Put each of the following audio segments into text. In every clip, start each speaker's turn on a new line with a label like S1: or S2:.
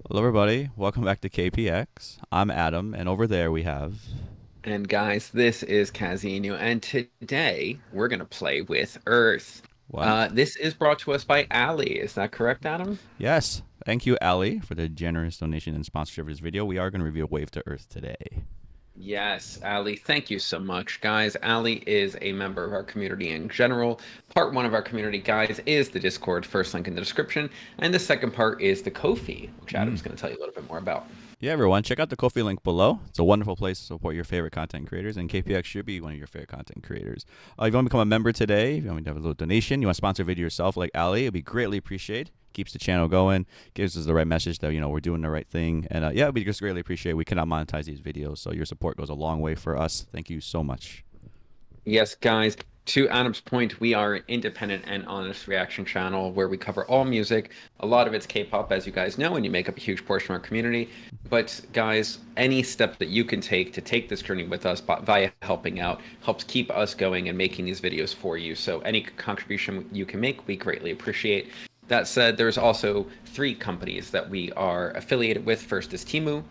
S1: Hello, everybody. Welcome back to KPX. I'm Adam, and over there we have.
S2: And guys, this is Kazinu, and today we're gonna play with Earth.
S1: What?
S2: This is brought to us by Ali. Is that correct, Adam?
S1: Yes. Thank you, Ali, for the generous donation and sponsorship of this video. We are going to review Wave to Earth today.
S2: Yes, Ali, thank you so much, guys. Ali is a member of our community in general. Part one of our community, guys, is the Discord, first link in the description, and the second part is the Ko-fi, which Adam's going to tell you a little bit more about.
S1: Yeah, everyone, check out the Ko-fi link below. It's a wonderful place to support your favorite content creators, and KPX should be one of your favorite content creators. If you want to become a member today, if you want to have a little donation, you want to sponsor a video yourself like Ali, it'd be greatly appreciated. Keeps the channel going, gives us the right message that we're doing the right thing, and yeah, we just greatly appreciate. We cannot monetize these videos, so your support goes a long way for us. Thank you so much.
S2: Yes, guys, to Adam's point, we are an independent and honest reaction channel where we cover all music. A lot of it's K-pop, as you guys know, and you make up a huge portion of our community. But guys, any step that you can take to take this journey with us via helping out helps keep us going and making these videos for you. So any contribution you can make, we greatly appreciate. That said, there's also three companies that we are affiliated with. First is Temu,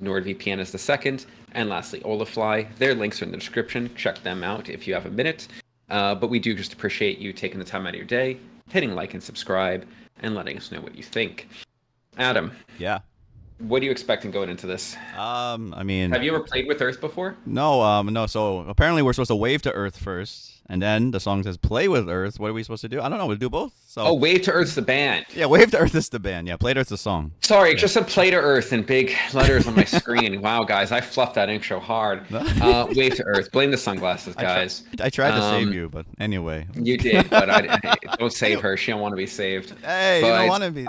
S2: NordVPN is the second, and lastly, Olafly. Their links are in the description. Check them out if you have a minute. But we do just appreciate you taking the time out of your day, hitting like and subscribe, and letting us know what you think. Adam.
S1: Yeah.
S2: What are you expecting going into this?
S1: I mean,
S2: have you ever played with Earth before?
S1: No. So apparently we're supposed to wave to Earth first, and then the song says play with Earth. What are we supposed to do? I don't know. We'll do both. So.
S2: Oh, Wave to Earth's the band.
S1: Yeah, Wave to Earth is the band. Yeah, Play to Earth's the song.
S2: Sorry, it just said Play to Earth in big letters on my screen. Wow, guys, I fluffed that intro hard. Wave to Earth. Blame the sunglasses, guys.
S1: I tried to save you, but anyway.
S2: You did, but I don't save her. She don't want to be saved.
S1: Hey, you don't want to be.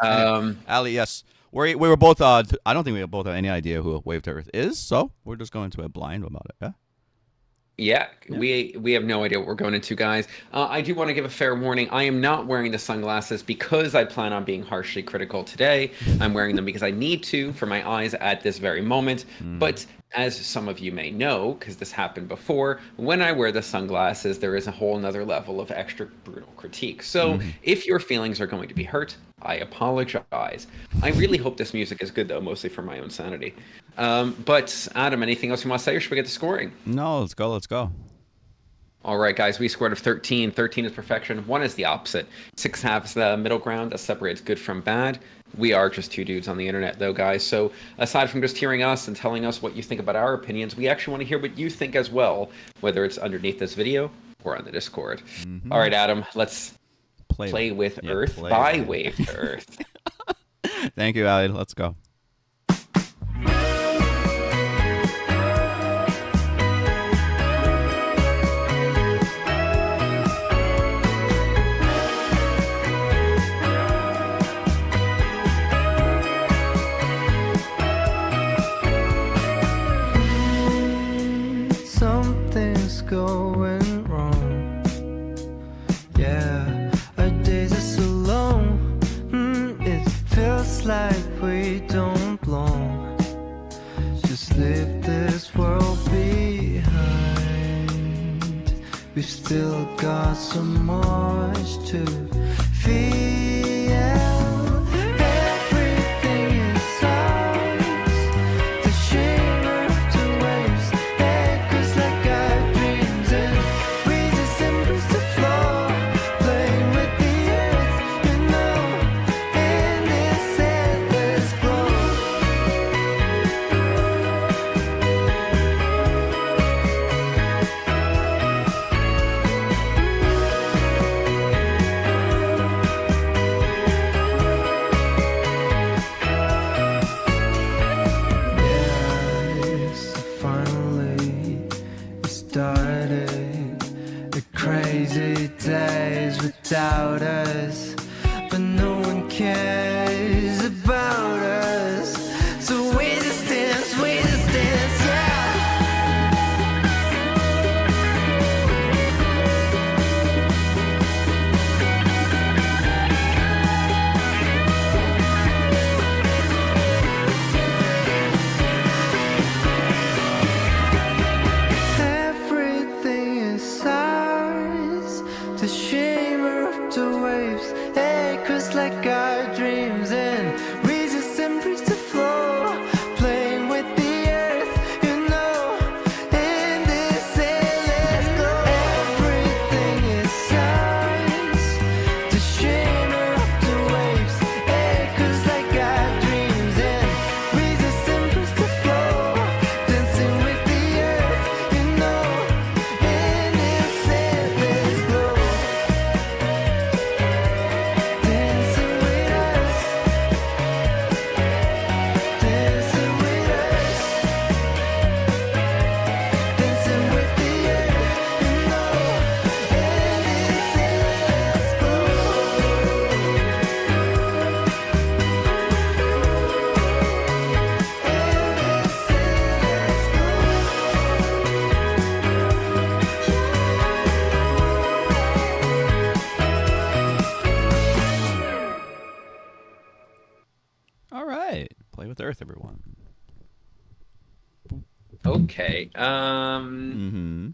S1: Ali, yes. We were both. I don't think we both have any idea who Wave to Earth is, so we're just going to it blind about it. Yeah.
S2: Yeah, we have no idea what we're going into, guys. I do want to give a fair warning. I am not wearing the sunglasses because I plan on being harshly critical today. I'm wearing them because I need to for my eyes at this very moment. But as some of you may know, because this happened before, when I wear the sunglasses, there is a whole nother level of extra brutal critique. So if your feelings are going to be hurt, I apologize. I really hope this music is good, though, mostly for my own sanity. But Adam, anything else you want to say, or should we get to scoring?
S1: No, let's go. Let's go.
S2: All right, guys, we scored of 13. 13 is perfection. 1 is the opposite. 6.5 is the middle ground that separates good from bad. We are just two dudes on the internet, though, guys. So aside from just hearing us and telling us what you think about our opinions, we actually want to hear what you think as well, whether it's underneath this video or on the Discord. All right, Adam, let's play with Earth by Wave to Earth.
S1: Thank you, Ali. Let's go.
S3: Something's going wrong. Yeah, our days are so long. It feels like we don't belong. Just leave this world behind. We've still got so much to feel.
S1: All right. Play with Earth, everyone.
S2: Okay.
S1: Mm-hmm.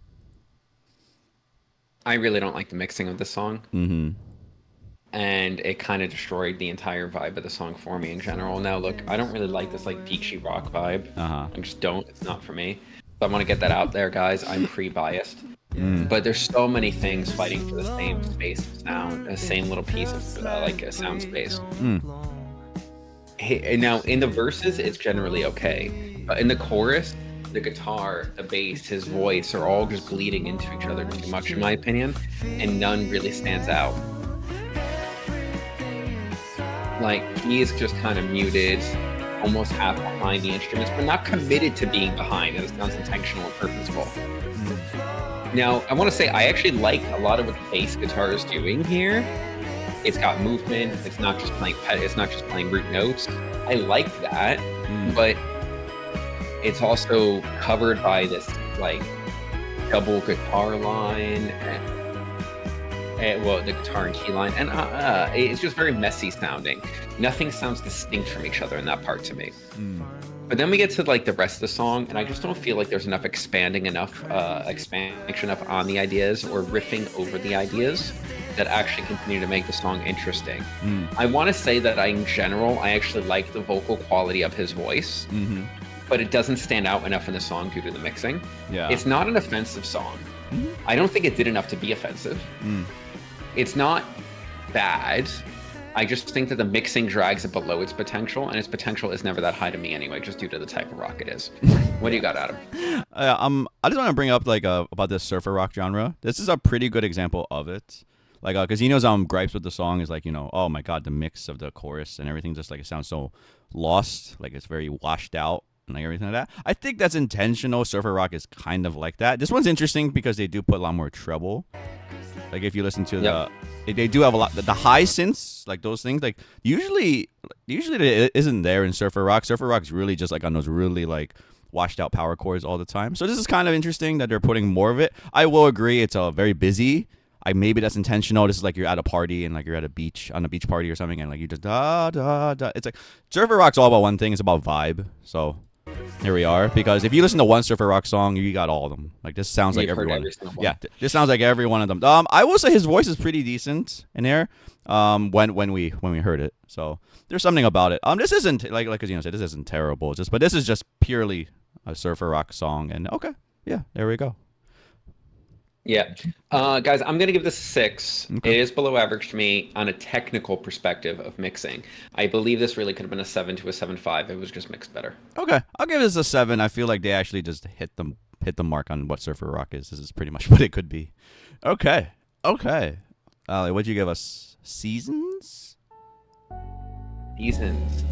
S2: I really don't like the mixing of the song,
S1: Mm-hmm.
S2: and it kind of destroyed the entire vibe of the song for me in general. Now, look, I don't really like this like beachy rock vibe.
S1: Uh-huh.
S2: I just don't. It's not for me. So I want to get that out there, guys. I'm pre-biased.
S1: Mm.
S2: But there's so many things fighting for the same space of sound, the same little piece of like a sound space.
S1: Mm.
S2: Hey, now in the verses, it's generally okay, but in the chorus, the guitar, the bass, his voice are all just bleeding into each other too much, in my opinion, and none really stands out. Like he is just kind of muted, almost half behind the instruments, but not committed to being behind. And it sounds intentional and purposeful. Now, I want to say I actually like a lot of what the bass guitar is doing here. It's got movement. It's not just playing it's not just playing root notes. I like that, but it's also covered by this like double guitar line and well, the guitar and key line, and it's just very messy sounding. Nothing sounds distinct from each other in that part to me. But then we get to like the rest of the song, and I just don't feel like there's enough expansion enough on the ideas or riffing over the ideas that actually continue to make the song interesting. I want to say that in general, I actually like the vocal quality of his voice, but it doesn't stand out enough in the song due to the mixing.
S1: Yeah.
S2: It's not an offensive song. I don't think it did enough to be offensive. It's not bad. I just think that the mixing drags it below its potential, and its potential is never that high to me anyway, just due to the type of rock it is. What do you got, Adam?
S1: I just want to bring up like about this surfer rock genre. This is a pretty good example of it. Like, because he knows gripes with the song is like, oh my god, the mix of the chorus and everything, just like it sounds so lost, like it's very washed out and like everything like that. I think that's intentional. Surfer rock is kind of like that. This one's interesting because they do put a lot more treble. Like if you listen to they do have a lot the high synths, like those things. Like usually it isn't there in surfer rock. Surfer rock is really just like on those really like washed out power chords all the time. So this is kind of interesting that they're putting more of it. I will agree, it's very busy. Maybe that's intentional. This is like you're at a party and like you're at a beach party or something, and like you just da da da. It's like surfer rock's all about one thing. It's about vibe. So here we are. Because if you listen to one surfer rock song, you got all of them. Like this sounds like everyone. Yeah, this sounds like every one of them. I will say his voice is pretty decent in there. When we heard it, so there's something about it. This isn't like Casino said, this isn't terrible. But this is just purely a surfer rock song. And okay, yeah, there we go.
S2: Yeah. Guys, I'm going to give this a 6.
S1: Okay.
S2: It is below average to me on a technical perspective of mixing. I believe this really could have been a 7 to a 7.5. It was just mixed better.
S1: Okay, I'll give this a 7. I feel like they actually just hit the mark on what surfer rock is. This is pretty much what it could be. Okay. Ali, what'd you give us? Seasons?
S2: Seasons.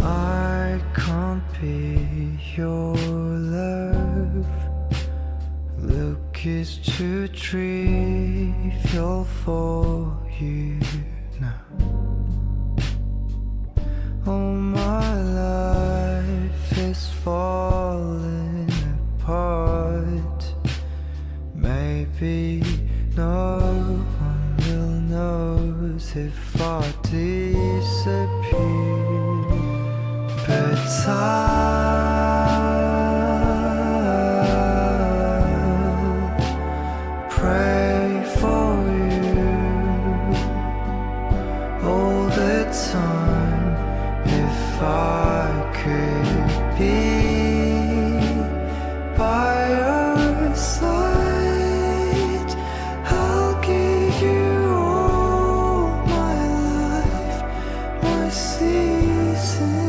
S3: I can't be your love. Look is too trivial for you now. Oh, my life is falling apart. Maybe no one will notice if I disappear. But I'll pray for you all the time. If I could be by your side, I'll give you all my life, my seasons.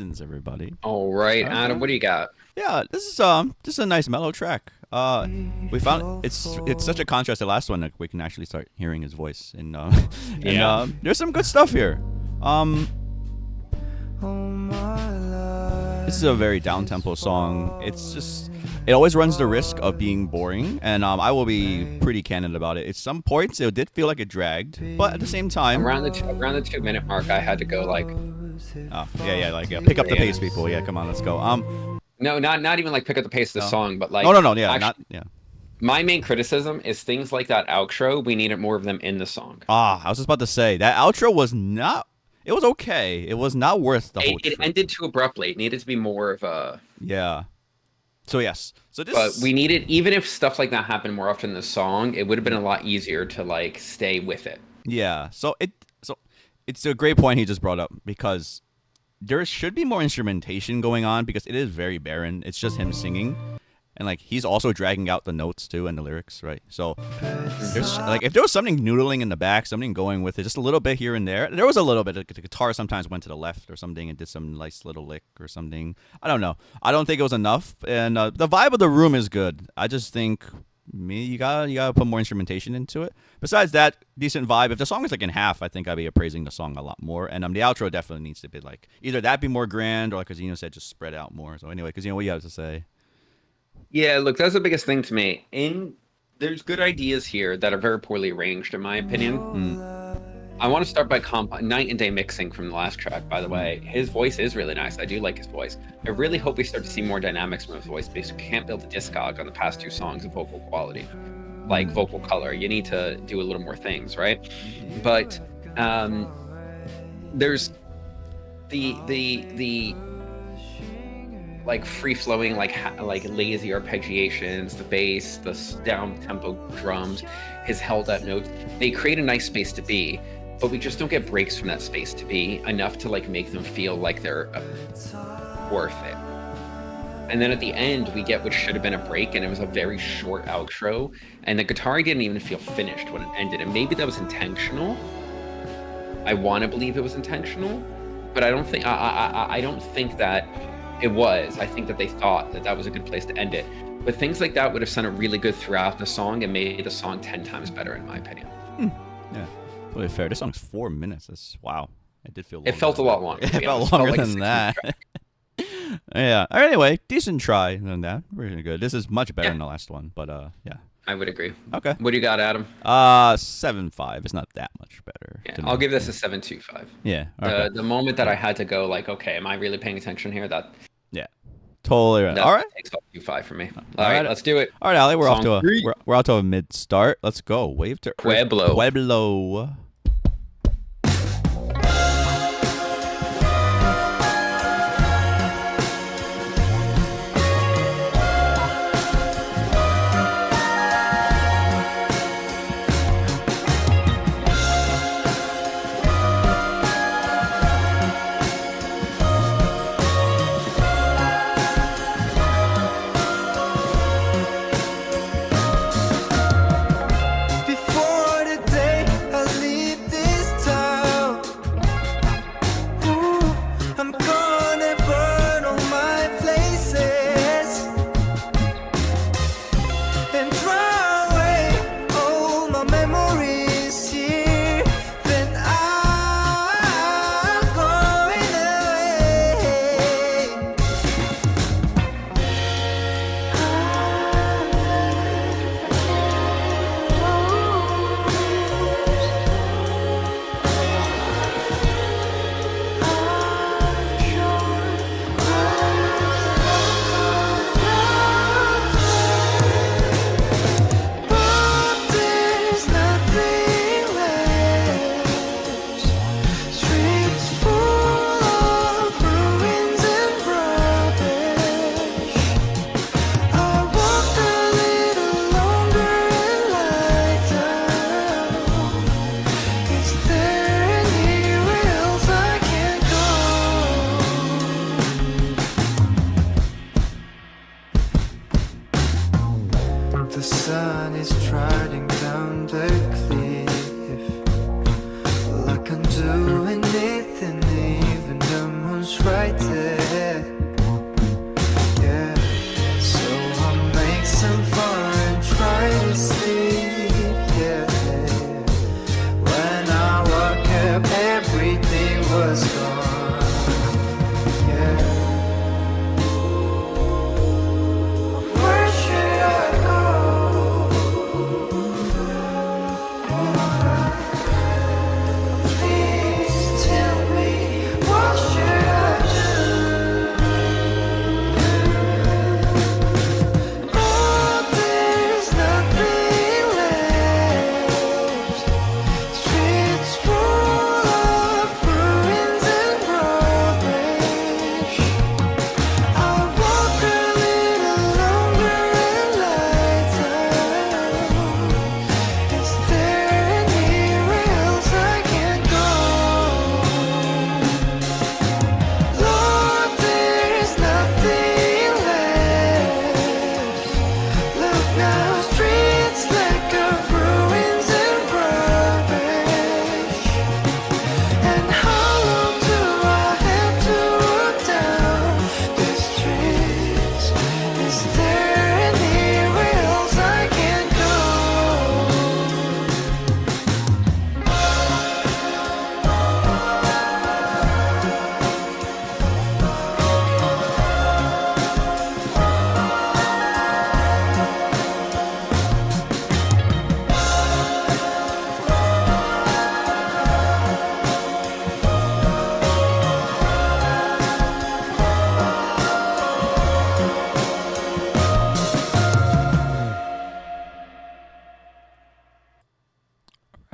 S1: Questions, everybody.
S2: All right, Adam, what do you got?
S1: Yeah, this is just a nice mellow track. We found it's such a contrast to the last one that we can actually start hearing his voice, and there's some good stuff here. This is a very down tempo song. It always runs the risk of being boring, and I will be pretty candid about it. At some points, it did feel like it dragged, but at the same time,
S2: Around the 2-minute mark, I had to go like,
S1: pick up the pace, people. Yeah, come on, let's go.
S2: no, not even like pick up the pace of the song, but like,
S1: no, yeah,
S2: actually, my main criticism is things like that outro. We needed more of them in the song.
S1: I was just about to say that outro was not. It was okay. It was not worth the whole.
S2: It ended too abruptly. It needed to be more of a.
S1: Yeah. So yes. So this.
S2: But we needed, even if stuff like that happened more often in the song, it would have been a lot easier to like stay with it.
S1: Yeah. So it's a great point he just brought up, because there should be more instrumentation going on, because it is very barren. It's just him singing. And like he's also dragging out the notes too and the lyrics, right? So there's like, if there was something noodling in the back, something going with it, just a little bit here and there. There was a little bit. The guitar sometimes went to the left or something and did some nice little lick or something. I don't know. I don't think it was enough. And the vibe of the room is good. I just think you gotta put more instrumentation into it. Besides that, decent vibe. If the song is like in half, I think I'd be appraising the song a lot more. And the outro definitely needs to be like either that be more grand, or like Kazino said, just spread out more. So anyway, Kazino, what do you have to say?
S2: Yeah, look, that's the biggest thing to me. There's good ideas here that are very poorly arranged, in my opinion. I want to start by night and day mixing from the last track, by the way. His voice is really nice. I do like his voice. I really hope we start to see more dynamics from his voice, because you can't build a discog on the past 2 songs of vocal quality, like vocal color. You need to do a little more things, right? But there's the like free-flowing, like lazy arpeggiations, the bass, the down-tempo drums, his held-up notes. They create a nice space to be, but we just don't get breaks from that space to be enough to like make them feel like they're worth it. And then at the end, we get what should have been a break, and it was a very short outro, and the guitar didn't even feel finished when it ended. And maybe that was intentional. I want to believe it was intentional, but I don't think that it was. I think that they thought that was a good place to end it. But things like that would have sounded really good throughout the song and made the song 10 times better, in my opinion.
S1: Yeah, totally fair. This song's 4 minutes. That's wow. It did feel.
S2: It felt a lot longer.
S1: It felt longer than that. Yeah. Anyway, decent try than that. Really good. This is much better than the last one, but yeah.
S2: I would agree.
S1: Okay.
S2: What do you got, Adam?
S1: 7.5. It's not that much better.
S2: Yeah, I'll give this a 7.25.
S1: Yeah. Okay.
S2: The moment that I had to go like, okay, am I really paying attention here?
S1: Totally right. All right.
S2: Takes up 2.5 for me. All right, let's do it.
S1: All right, Ali, we're
S2: Song
S1: off to a mid start. Let's go. Wave to
S2: Queblo.
S1: Queblo.
S3: Before the day I leave this town, ooh, I'm gonna burn all my places and throw away all my memories here. Then I'm going away. But there's nothing left. Streets full of ruins and rubbish. I walked a little longer and lie down. Is there anywhere else I can go? The sun is trotting down the cliff. Well, I can't do anything, even the moon's right there.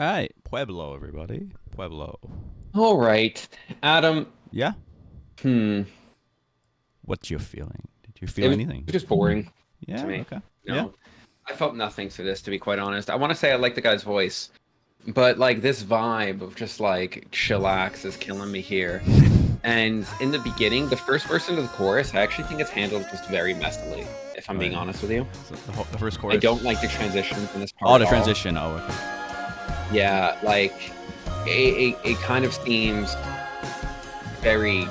S1: right, Pueblo, everybody. Pueblo.
S2: All right, Adam.
S1: Yeah.
S2: Hmm.
S1: What's your feeling? Did you
S2: It
S1: feel
S2: was
S1: anything?
S2: just boring
S1: Yeah.
S2: to me.
S1: Okay.
S2: No,
S1: Yeah.
S2: I felt nothing through this, to be quite honest. I want to say I like the guy's voice, but like this vibe of just like chillax is killing me here. And in the beginning, the first verse into the chorus, I actually think it's handled just very messily, if I'm being
S1: Right.
S2: honest with you.
S1: So the first chorus.
S2: I don't like the transitions in this part.
S1: Oh,
S2: at
S1: the
S2: all.
S1: transition. Oh, okay.
S2: Yeah, like it kind of seems very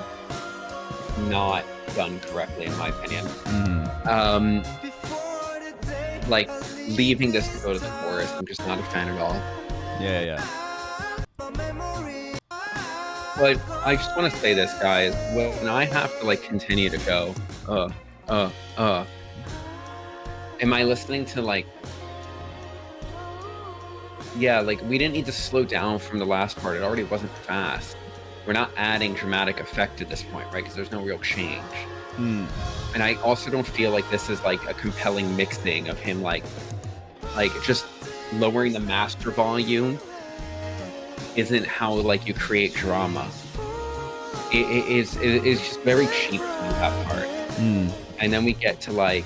S2: not done correctly, in my opinion.
S1: Mm.
S2: Like leaving this to go to the chorus, I'm just not a fan at all.
S1: Yeah.
S2: But I just want to say this, guys. When I have to like continue to go, am I listening to like? Yeah, like we didn't need to slow down from the last part. It already wasn't fast. We're not adding dramatic effect at this point, right? Because there's no real change. And I also don't feel like this is like a compelling mixing of him like just lowering the master volume isn't how like you create drama. It is just very cheap to me, that part. And then we get to like,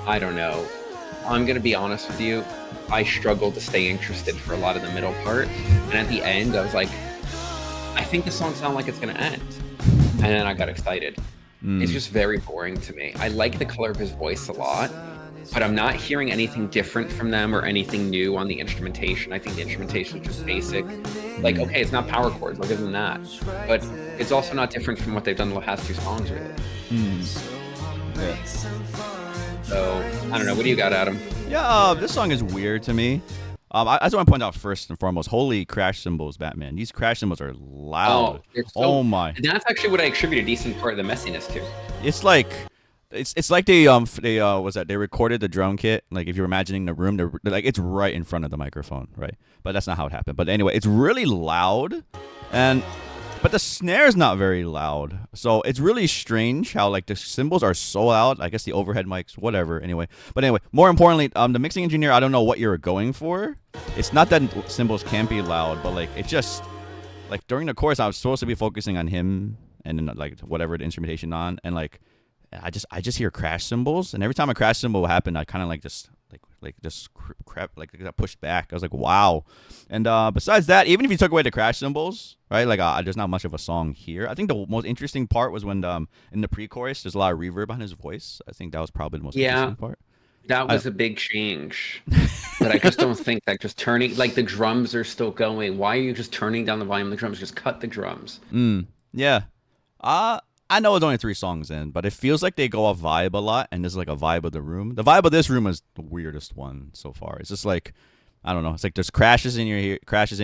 S2: I don't know. I'm gonna be honest with you. I struggled to stay interested for a lot of the middle part, and at the end, I was like, I think the song sounds like it's gonna end, and then I got excited. It's just very boring to me. I like the color of his voice a lot, but I'm not hearing anything different from them or anything new on the instrumentation. I think the instrumentation is just basic. Like, okay, it's not power chords, I'll give them that, but it's also not different from what they've done the past two songs, really.
S1: Yeah.
S2: So I don't know. What do you got, Adam?
S1: Yeah. This song is weird to me. I just want to point out first and foremost, holy crash cymbals, Batman. These crash cymbals are loud. Oh my!
S2: That's actually what I attribute a decent part of the messiness to.
S1: It's like, it's like they recorded the drum kit. Like if you're imagining the room, they're like it's right in front of the microphone, right? But that's not how it happened. But anyway, it's really loud, but the snare's not very loud. So it's really strange how like the cymbals are so loud. I guess the overhead mics, whatever. Anyway, more importantly, the mixing engineer, I don't know what you're going for. It's not that cymbals can't be loud, but like it just like during the chorus, I was supposed to be focusing on him and then like whatever the instrumentation on, and like I just hear crash cymbals, and every time a crash cymbal happened, I kind of like just crap like got pushed back. I was like, wow. And besides that, even if you took away the crash cymbals, right, like there's not much of a song here. I think the most interesting part was when in the pre-chorus there's a lot of reverb on his voice. I think that was probably the most interesting part.
S2: That was a big change. But I just don't think that just turning, like the drums are still going. Why are you just turning down the volume of the drums? Just cut the drums.
S1: Yeah. I know it's only 3 songs in, but it feels like they go off vibe a lot, and there's like a vibe of the room. The vibe of this room is the weirdest one so far. It's just like, I don't know. It's like there's crashes in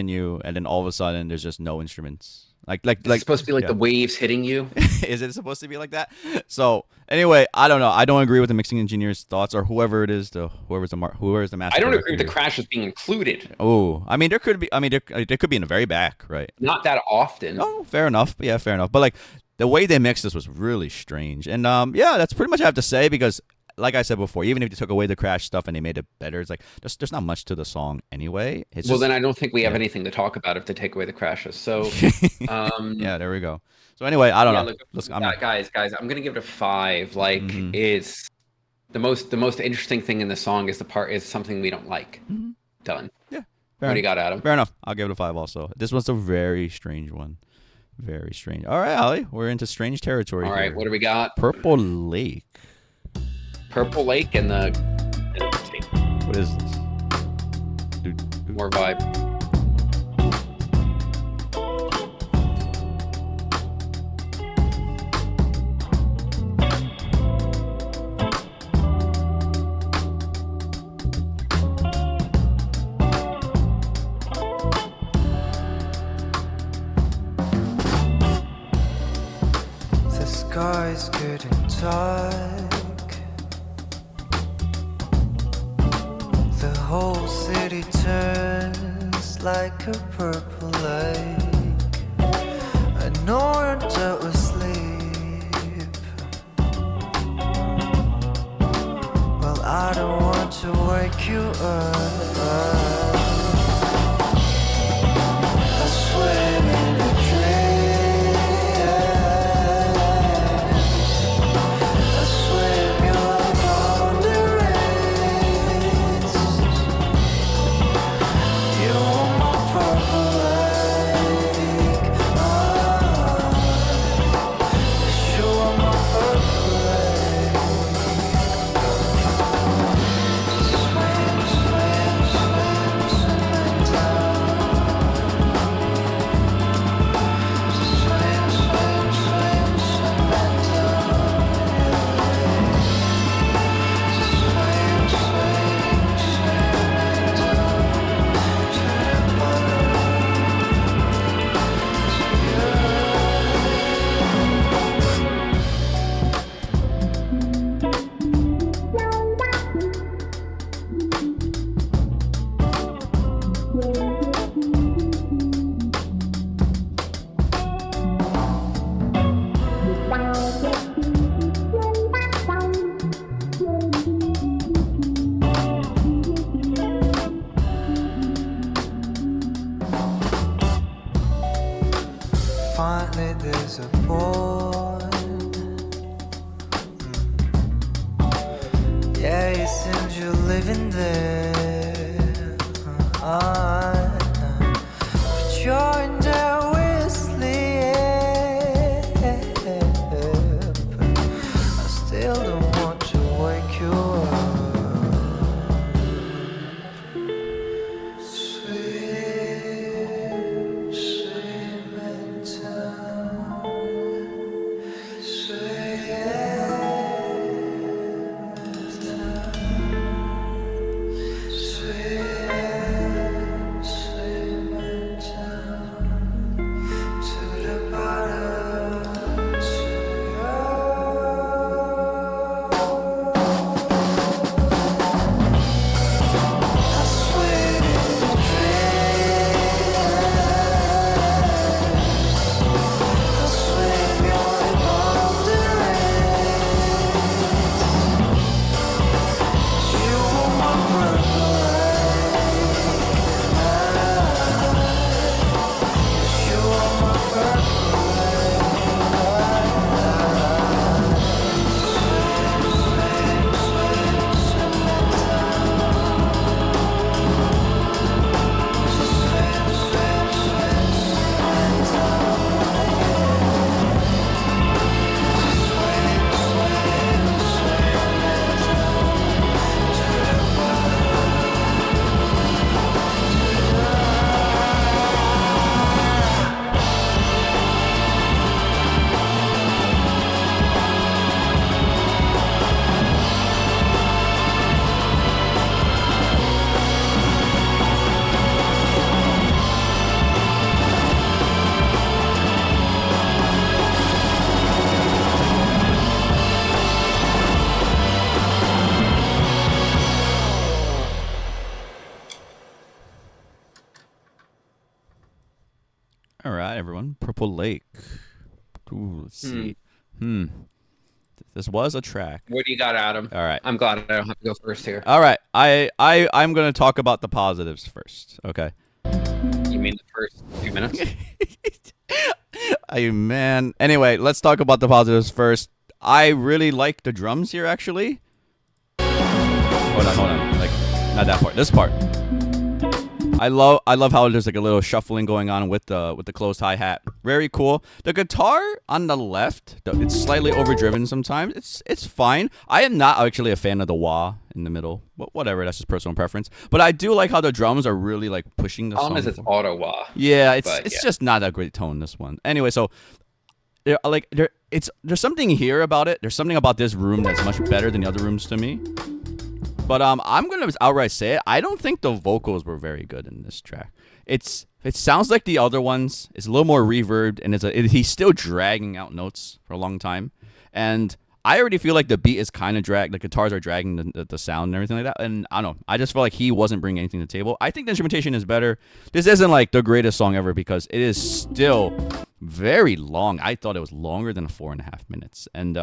S1: you, and then all of a sudden there's just no instruments. Like
S2: it's supposed to be like the waves hitting you.
S1: Is it supposed to be like that? So anyway, I don't know. I don't agree with the mixing engineer's thoughts or whoever it is, whoever's the master.
S2: I don't agree with the crashes being included.
S1: Oh, I mean, there could be in the very back, right?
S2: Not that often.
S1: Oh, fair enough. Yeah, fair enough. But like the way they mixed this was really strange, and yeah, that's pretty much what I have to say because. Like I said before, even if you took away the crash stuff and they made it better, it's like there's not much to the song anyway.
S2: Then I don't think we have anything to talk about if they take away the crashes. So,
S1: yeah, there we go. So anyway, I don't know.
S2: Look, guys, I'm gonna give it a 5. Like, it's the most interesting thing in the song is something we don't like. Done.
S1: Yeah.
S2: What do you got, Adam?
S1: Fair enough. I'll give it a 5 also. This one's a very strange one. Very strange. All right, Ali, we're into strange territory.
S2: All right, what do we got?
S1: Purple Lake.
S2: Purple Lake and the
S1: what is this? Dude.
S2: More vibe.
S3: The sky's getting dark. The whole city turns like a purple lake. An orange out asleep. Well, I don't want to wake you up. I swim in a dream. I swim your boundaries. You are my purple lake. You are my purple lake. Swim, swim, swim, swim down. Swim, swim, swim, swim down. Swim, swim, swim down to the bottom. Finally, there's a boy. Yeah, it seems you're living there. But you're in there with sleep. I still don't want to wake you up. Swim, swim in town. Swim in town. Swim, swim in town. To the bottom, to I swim in a dream. I swim your boundaries. You are my purple lake. You are my purple
S1: All right, everyone. Purple Lake. Ooh, let's see. This was a track.
S2: What do you got, Adam?
S1: All right.
S2: I'm glad I don't have to go first here.
S1: All right. I'm going to talk about the positives first. Okay.
S2: You mean the first 2 minutes?
S1: Man. Anyway, let's talk about the positives first. I really like the drums here, actually. Hold on. Like, not that part. This part. I love how there's like a little shuffling going on with the closed hi-hat. Very cool. The guitar on the left, it's slightly overdriven sometimes. It's fine. I am not actually a fan of the wah in the middle. But whatever, that's just personal preference. But I do like how the drums are really like pushing the song.
S2: Problem is it's auto wah.
S1: Yeah, it's just not a great tone, this one. Anyway, so there's something here about it. There's something about this room that's much better than the other rooms to me. But I'm gonna outright say it. I don't think the vocals were very good in this track. It sounds like the other ones. It's a little more reverbed, and he's still dragging out notes for a long time. And I already feel like the beat is kind of dragged. The guitars are dragging the sound and everything like that. And I don't know. I just felt like he wasn't bringing anything to the table. I think the instrumentation is better. This isn't like the greatest song ever because it is still very long. I thought it was longer than 4.5 minutes. And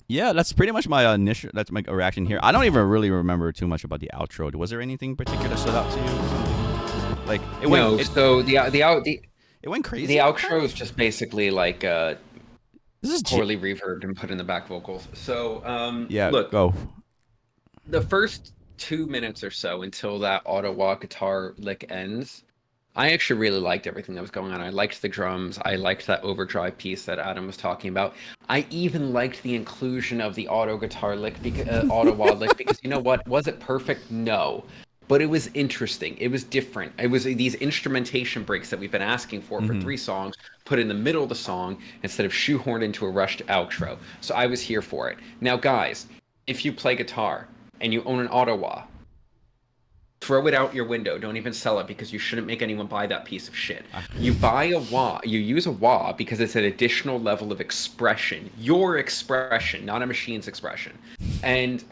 S1: Yeah, that's pretty much my initial. That's my reaction here. I don't even really remember too much about the outro. Was there anything particular that stood out to you? Or something? Like it went.
S2: No, so
S1: It went
S2: the
S1: crazy.
S2: outro is just basically like
S1: This is
S2: poorly reverbed and put in the back vocals. So
S1: yeah.
S2: look,
S1: Go.
S2: the first 2 minutes or so until that Ottawa guitar lick ends, I actually really liked everything that was going on. I liked the drums. I liked that overdrive piece that Adam was talking about. I even liked the inclusion of the auto guitar lick, Ottawa lick, because you know what? Was it perfect? No. But it was interesting. It was different. It was these instrumentation breaks that we've been asking for 3 songs, put in the middle of the song instead of shoehorned into a rushed outro. So I was here for it. Now, guys, if you play guitar and you own an Ottawa, throw it out your window. Don't even sell it because you shouldn't make anyone buy that piece of shit. You buy a wah. You use a wah because it's an additional level of expression. Your expression, not a machine's expression. And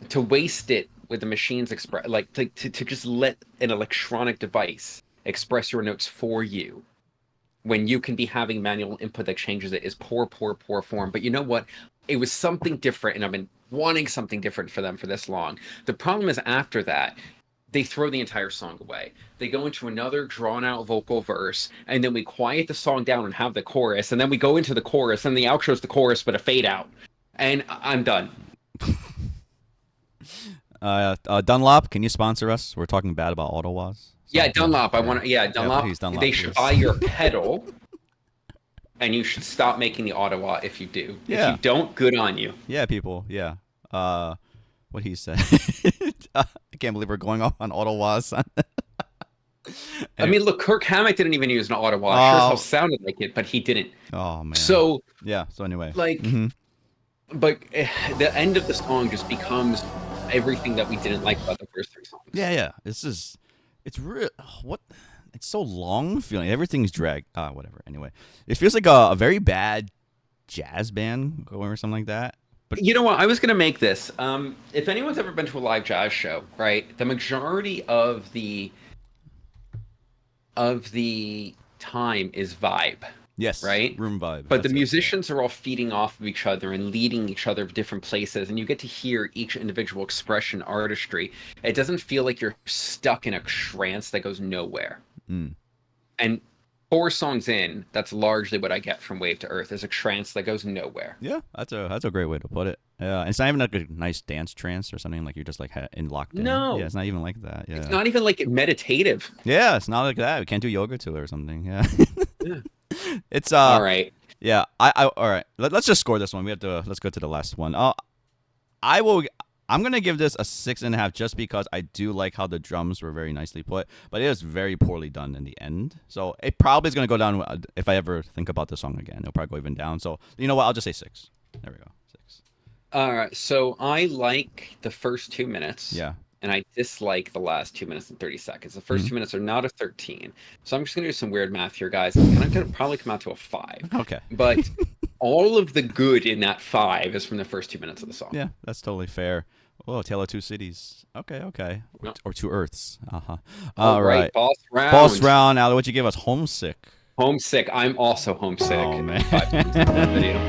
S2: to waste it with the machine's like to just let an electronic device express your notes for you when you can be having manual input that changes it is poor form. But you know what? It was something different, and I've been wanting something different for them for this long. The problem is after that, they throw the entire song away. They go into another drawn-out vocal verse, and then we quiet the song down and have the chorus, and then we go into the chorus, and the outro is the chorus, but a fade out. And I'm done.
S1: Dunlop, can you sponsor us? We're talking bad about Ottawas.
S2: Yeah, Dunlop. Dunlop.
S1: Please, Dunlop,
S2: they should
S1: please.
S2: buy your pedal, and you should stop making the Ottawa if you do.
S1: Yeah.
S2: If you don't, good on you.
S1: Yeah, people. Yeah. What he said. I can't believe we're going off on Ottawas.
S2: I mean, look, Kirk Hammett didn't even use an Ottawa. Sure as hell sounded like it, but he didn't.
S1: Oh man.
S2: So
S1: yeah. So anyway,
S2: like, but the end of the song just becomes everything that we didn't like about the first 3 songs.
S1: Yeah. It's real. What? It's so long feeling. Everything's dragged. Whatever. Anyway, it feels like a very bad jazz band going or something like that. But
S2: you know what? I was going to make this. If anyone's ever been to a live jazz show, right? The majority of the time is vibe.
S1: yes,
S2: right?
S1: Room vibe.
S2: But the
S1: That's it.
S2: musicians are all feeding off of each other and leading each other to different places, and you get to hear each individual expression, artistry. It doesn't feel like you're stuck in a trance that goes nowhere. And 4 songs in, that's largely what I get from Wave to Earth, is a trance that goes nowhere.
S1: Yeah, that's a great way to put it. Yeah, it's not even like a nice dance trance or something like you're just like in locked in.
S2: No.
S1: Yeah, it's not even like that. Yeah.
S2: It's not even like meditative.
S1: Yeah, it's not like that. We can't do yoga to it or something. Yeah.
S2: Yeah.
S1: It's
S2: All right.
S1: Yeah, I all right. Let's just score this one. Let's go to the last one. I'm gonna give this a 6.5 just because I do like how the drums were very nicely put, but it was very poorly done in the end. So it probably is gonna go down if I ever think about the song again. It'll probably go even down. So you know what? I'll just say 6. There we go. 6.
S2: All right. So I like the first 2 minutes.
S1: Yeah.
S2: And I dislike the last 2 minutes and 30 seconds. The first 2 minutes are not a 13. So I'm just going to do some weird math here, guys. And I'm going to probably come out to a 5.
S1: Okay.
S2: But all of the good in that 5 is from the first 2 minutes of the song.
S1: Yeah, that's totally fair. Oh, Tale of Two Cities. Okay.
S2: Yep.
S1: Or Two Earths. Uh-huh.
S2: All right. Boss round.
S1: Boss round. Now, what'd you give us? Homesick.
S2: Homesick. I'm also homesick.
S1: Oh, man.
S2: 5 minutes into the video.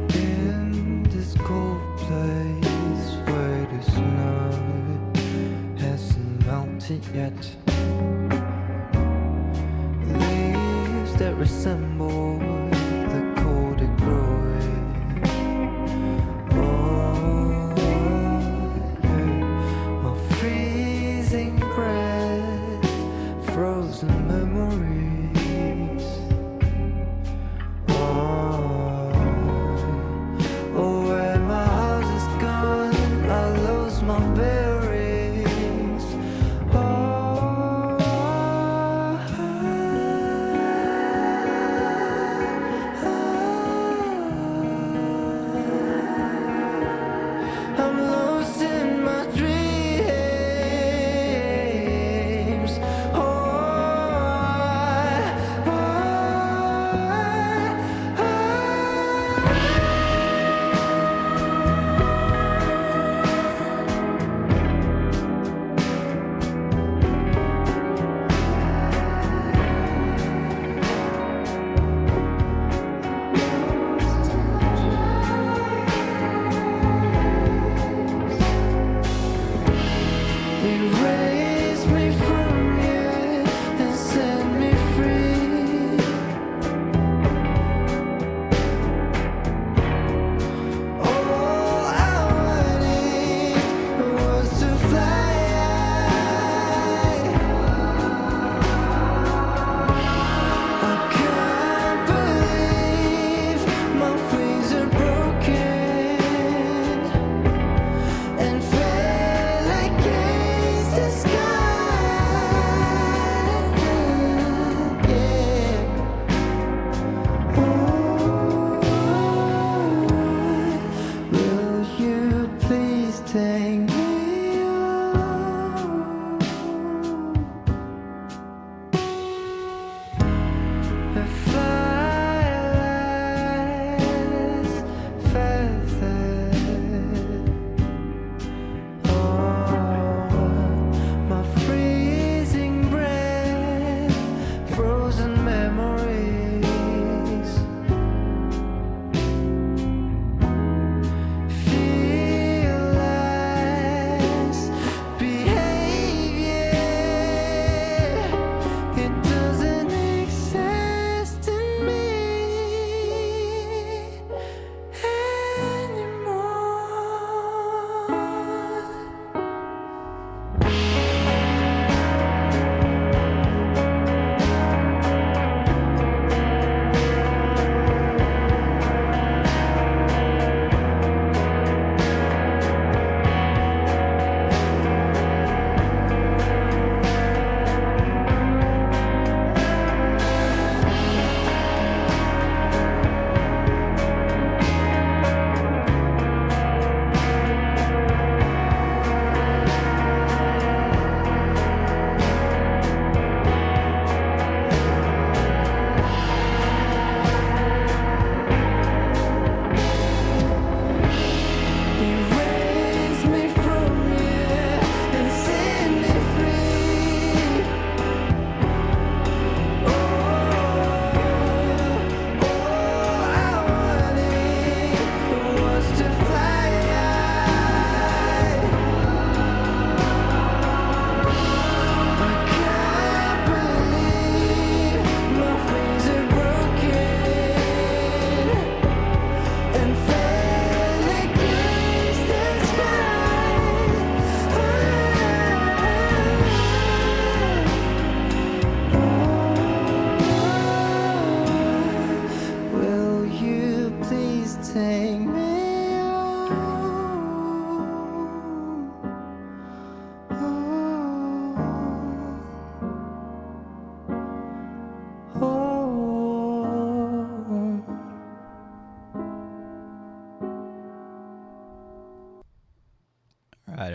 S3: In this cold place where the snow hasn't melted yet, leaves that resemble the cold it growing. Oh, yeah. My freezing breath, frozen memories. Oh, where my house is gone, I lose my bearings. Oh,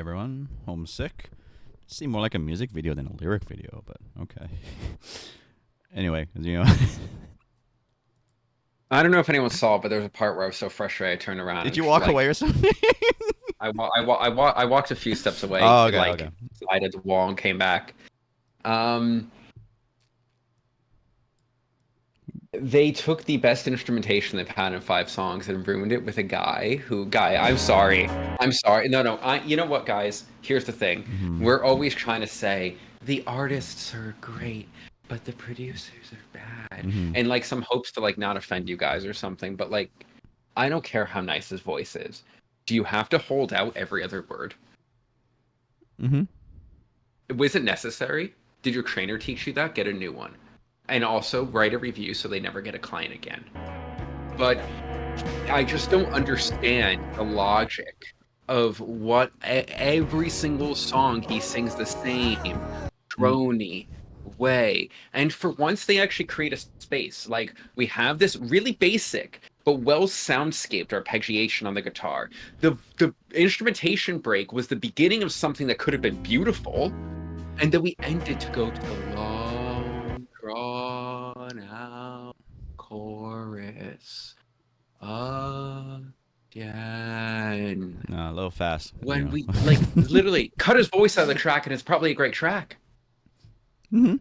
S1: everyone. Homesick. Seemed more like a music video than a lyric video, but okay. Anyway,
S2: I don't know if anyone saw it, but there was a part where I was so frustrated I turned around.
S1: Did you walk away or something?
S2: I walked a few steps away,
S1: Oh, okay.
S2: slided the wall and came back. They took the best instrumentation they've had in 5 songs and ruined it with a guy. I'm sorry. No. You know what, guys? Here's the thing.
S1: Mm-hmm.
S2: We're always trying to say the artists are great, but the producers are bad, and like some hopes to like not offend you guys or something. But like, I don't care how nice his voice is. Do you have to hold out every other word? Was it necessary? Did your trainer teach you that? Get a new one. And also write a review so they never get a client again. But I just don't understand the logic of what every single song he sings the same drony way. And for once they actually create a space. Like, we have this really basic but well soundscaped arpeggiation on the guitar. The instrumentation break was the beginning of something that could have been beautiful, and then we ended to go to the long drawn out chorus again.
S1: A little fast.
S2: When we like literally cut his voice out of the track, and it's probably a great track.
S1: Yeah.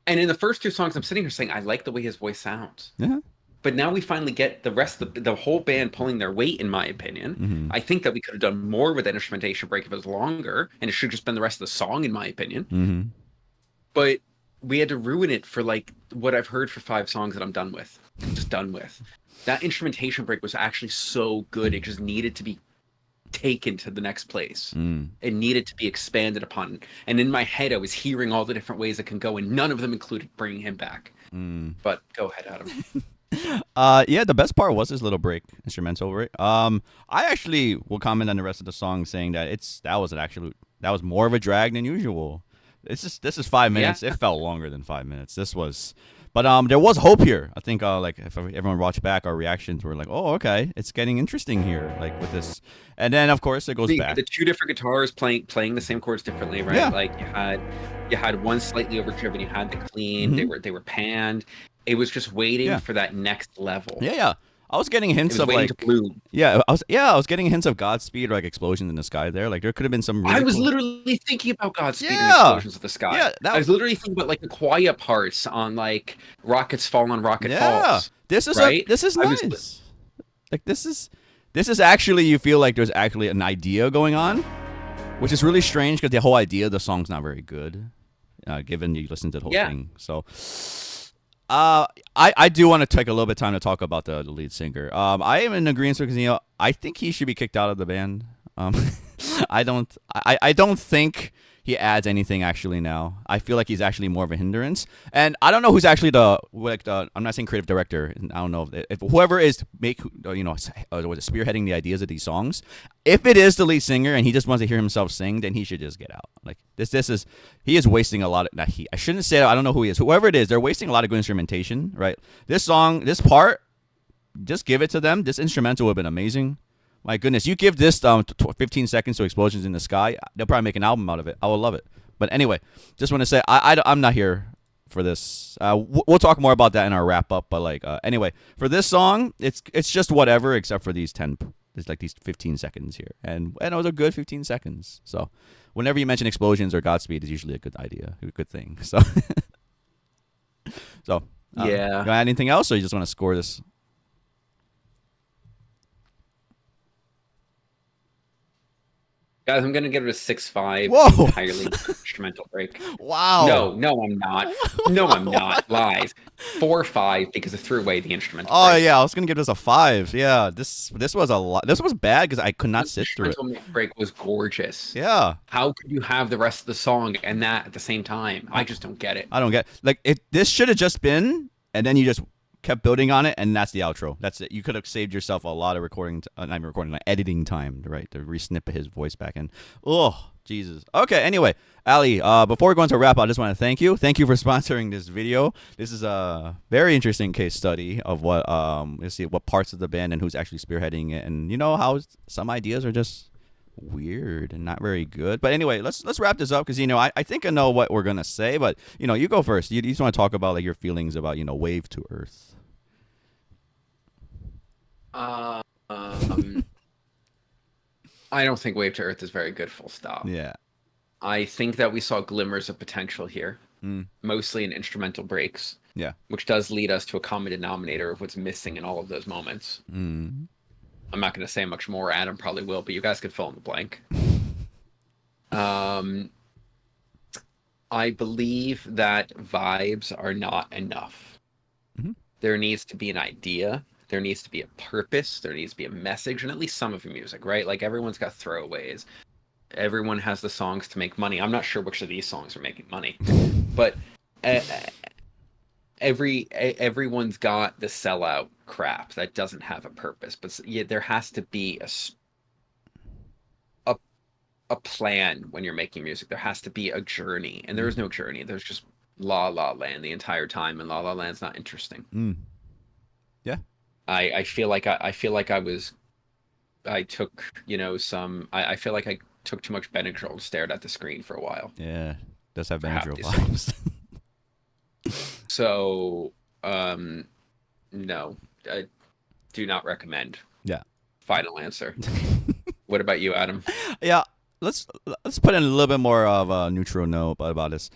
S2: And in the first 2 songs, I'm sitting here saying I like the way his voice sounds.
S1: Yeah.
S2: But now we finally get the rest of the whole band pulling their weight, in my opinion. I think that we could have done more with that instrumentation break if it was longer, and it should have just been the rest of the song, in my opinion. But we had to ruin it for like what I've heard for 5 songs that I'm done with. Just done with. That instrumentation break was actually so good. It just needed to be taken to the next place. It needed to be expanded upon. And in my head, I was hearing all the different ways it can go, and none of them included bringing him back. But go ahead, Adam.
S1: Yeah, the best part was his little break, instrumental break. I actually will comment on the rest of the song, saying that that was more of a drag than usual. This is 5 minutes.
S2: Yeah.
S1: It felt longer than 5 minutes. But there was hope here. I think like if everyone watched back, our reactions were like, oh, okay, it's getting interesting here, like with this. And then of course it goes back.
S2: The 2 different guitars playing the same chords differently, right?
S1: Yeah.
S2: Like you had one slightly overdriven, you had the clean, they were panned. It was just waiting for that next level.
S1: Yeah. I was getting hints of like, I was getting hints of Godspeed or like explosions in the sky there. Like there could have been some. Really
S2: I was
S1: cool...
S2: literally thinking about Godspeed and explosions of the sky.
S1: Yeah,
S2: I was literally thinking about like the quiet parts on like Rockets Fall on Rocket Falls.
S1: This is
S2: right?
S1: This is nice. Like this is actually, you feel like there's actually an idea going on, which is really strange because the whole idea of the song's not very good, given you listen to the whole thing. So. I do want to take a little bit of time to talk about the lead singer. I am in agreement because I think he should be kicked out of the band. I don't think he adds anything actually now. I feel like he's actually more of a hindrance. And I don't know who's actually I'm not saying creative director. I don't know if whoever is spearheading the ideas of these songs. If it is the lead singer and he just wants to hear himself sing, then he should just get out. Like he is wasting a lot of I shouldn't say I don't know who he is. Whoever it is, they're wasting a lot of good instrumentation, right? This song, this part, just give it to them. This instrumental would have been amazing. My goodness, you give this 15 seconds to explosions in the sky, they'll probably make an album out of it. I would love it. But anyway, just want to say I'm not here for this. We'll talk more about that in our wrap up. But anyway, for this song, it's just whatever except for these 15 seconds here, and it was a good 15 seconds. So whenever you mention explosions or Godspeed, is usually a good idea, a good thing. So yeah. You want to add anything else, or you just want to score this?
S2: Guys, I'm gonna give it a 6.5.
S1: Whoa!
S2: Entirely instrumental break.
S1: Wow.
S2: No, I'm not. No, I'm not. Lies. 4.5 because it threw away the instrumental.
S1: Oh
S2: break.
S1: yeah, I was gonna give this a 5. Yeah, this was a lot. This was bad because I could not sit through it.
S2: The instrumental break was gorgeous.
S1: Yeah.
S2: How could you have the rest of the song and that at the same time? I just don't get it.
S1: I don't get this should have just been, and then you just kept building on it, and that's the outro. That's it. You could have saved yourself a lot of editing time, right? To re-snip his voice back in. Oh, Jesus. Okay, anyway, Ali, before we go into wrap, I just want to thank you. Thank you for sponsoring this video. This is a very interesting case study of what let's see what parts of the band and who's actually spearheading it, and how some ideas are just weird and not very good. But anyway, let's wrap this up because I think I know what we're gonna say, but you go first. You just want to talk about like your feelings about Wave to Earth.
S2: Um, I don't think Wave to Earth is very good. Full stop.
S1: Yeah.
S2: I think that we saw glimmers of potential here,
S1: Mm.
S2: mostly in instrumental breaks.
S1: Yeah.
S2: Which does lead us to a common denominator of what's missing in all of those moments.
S1: Mm.
S2: I'm not going to say much more. Adam probably will, but you guys could fill in the blank. I believe that vibes are not enough.
S1: Mm-hmm.
S2: There needs to be an idea. There needs to be a purpose. There needs to be a message, and at least some of your music, right? Like everyone's got throwaways. Everyone has the songs to make money. I'm not sure which of these songs are making money, but everyone's got the sellout crap that doesn't have a purpose. But yeah, there has to be a plan when you're making music. There has to be a journey, and there is no journey. There's just La La Land the entire time, and La La Land's not interesting.
S1: Mm. Yeah.
S2: I feel like I feel like I took I feel like I took too much Benadryl and stared at the screen for a while.
S1: Yeah. Does have
S2: half
S1: Benadryl
S2: these
S1: vibes.
S2: So no, I do not recommend.
S1: Yeah.
S2: Final answer. What about you, Adam?
S1: Yeah. Let's put in a little bit more of a neutral note about this.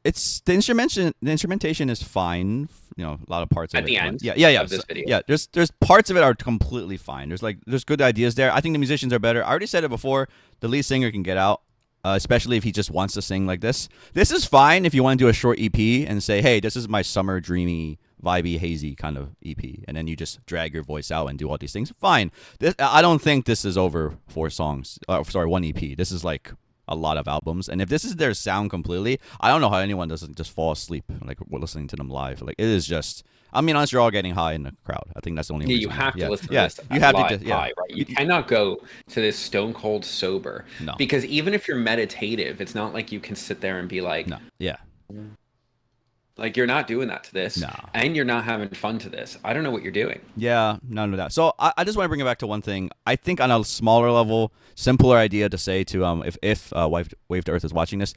S1: It's the instrumentation is fine. A lot of parts of
S2: At
S1: it.
S2: the end
S1: Yeah.
S2: of this video.
S1: Yeah, there's parts of it are completely fine. There's good ideas there. I think the musicians are better. I already said it before. The lead singer can get out, especially if he just wants to sing like this. This is fine if you want to do a short EP and say, hey, this is my summer dreamy, vibey, hazy kind of EP, and then you just drag your voice out and do all these things. Fine. I don't think this is over 4 songs. One EP. This is like a lot of albums, and if this is their sound completely, I don't know how anyone doesn't just fall asleep like we're listening to them live. Like it is just, unless you're all getting high in the crowd. I think that's the only
S2: Yeah,
S1: reason.
S2: you have to listen to this.
S1: You have
S2: live
S1: to.
S2: high, right? You cannot go to this stone cold sober.
S1: No.
S2: Because even if you're meditative, it's not like you can sit there and be like,
S1: No. Yeah.
S2: Like you're not doing that to this,
S1: No.
S2: and you're not having fun to this. I don't know what you're doing.
S1: Yeah, none of that. So I just want to bring it back to one thing. I think on a smaller level, simpler idea to say to if Wave to Earth is watching this,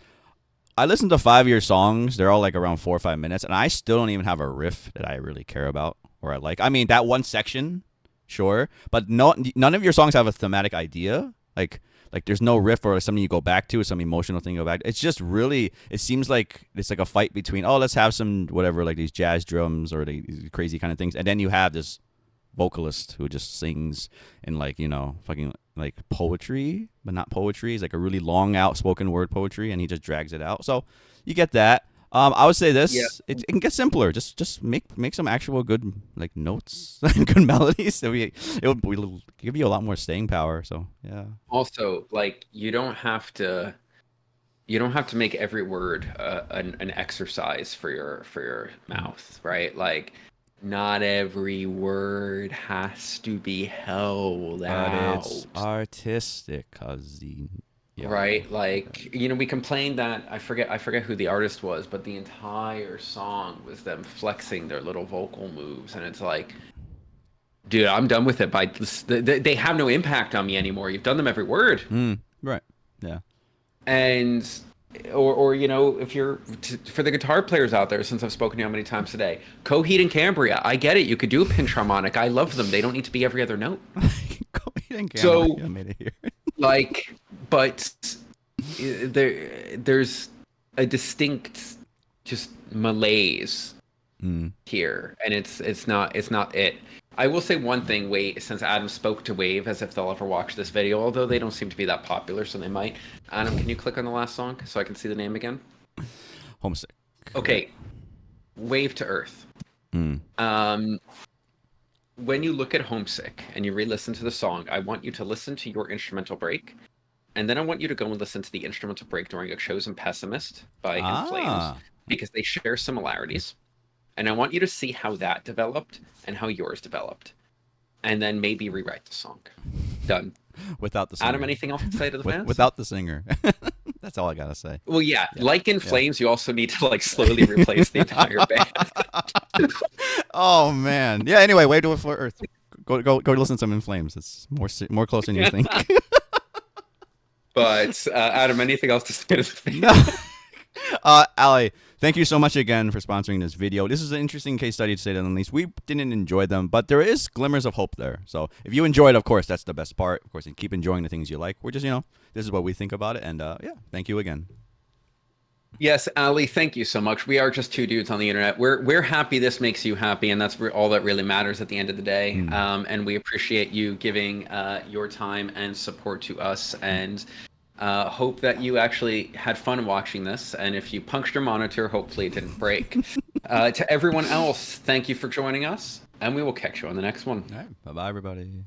S1: I listened to 5-year songs. They're all like around 4 or 5 minutes, and I still don't even have a riff that I really care about or I like. I mean, that one section, sure, but none of your songs have a thematic idea. Like there's no riff or something you go back to, some emotional thing you go back to. It's just really, it seems like it's like a fight between, let's have some whatever, like these jazz drums or these crazy kind of things. And then you have this vocalist who just sings in like, fucking like poetry, but not poetry. It's like a really long outspoken word poetry, and he just drags it out. So you get that. I would say this,
S2: Yeah.
S1: it can get simpler. Just make some actual good like notes and good melodies. So it'll give you a lot more staying power. So yeah.
S2: Also, like you don't have to make every word an exercise for your mouth, right? Like not every word has to be held out.
S1: It's artistic, cousin. Yeah.
S2: Right, like we complained that I forget who the artist was, but the entire song was them flexing their little vocal moves, and it's like, dude, I'm done with it. They have no impact on me anymore. You've done them every word,
S1: Right? Yeah.
S2: and or if you're for the guitar players out there, since I've spoken to you how many times today, Coheed and Cambria, I get it. You could do a pinch harmonic. I love them. They don't need to be every other note. So
S1: I made it here.
S2: Like, but there's a distinct just malaise here, and it's not it. I will say one thing. Wait, since Adam spoke to Wave as if they'll ever watch this video, although they don't seem to be that popular, so they might. Adam, can you click on the last song so I can see the name again?
S1: Homesick.
S2: Okay, Wave to Earth. When you look at Homesick and you re-listen to the song, I want you to listen to your instrumental break, and then I want you to go and listen to the instrumental break during A Chosen Pessimist by In Flames, because they share similarities. And I want you to see how that developed and how yours developed, and then maybe rewrite the song. Done.
S1: Without the singer.
S2: Adam, anything else to say to the fans?
S1: Without the singer. That's all I gotta say.
S2: Well, yeah. Like In Flames, you also need to like slowly replace the entire band.
S1: Oh man. Yeah. Anyway, Wave to Earth. Go listen to some In Flames. It's more close than you think.
S2: But Adam, anything else to say to the fans?
S1: No. Ali, thank you so much again for sponsoring this video. This is an interesting case study to say the least. We didn't enjoy them, but there is glimmers of hope there. So if you enjoyed, of course, that's the best part. Of course, and keep enjoying the things you like. We're just, this is what we think about it. And yeah, thank you again.
S2: Yes, Ali, thank you so much. We are just two dudes on the internet. We're happy this makes you happy, and that's all that really matters at the end of the day. And we appreciate you giving your time and support to us, and hope that you actually had fun watching this. And if you punctured your monitor, hopefully it didn't break. To everyone else, thank you for joining us, and we will catch you on the next one.
S1: All right, bye-bye, everybody.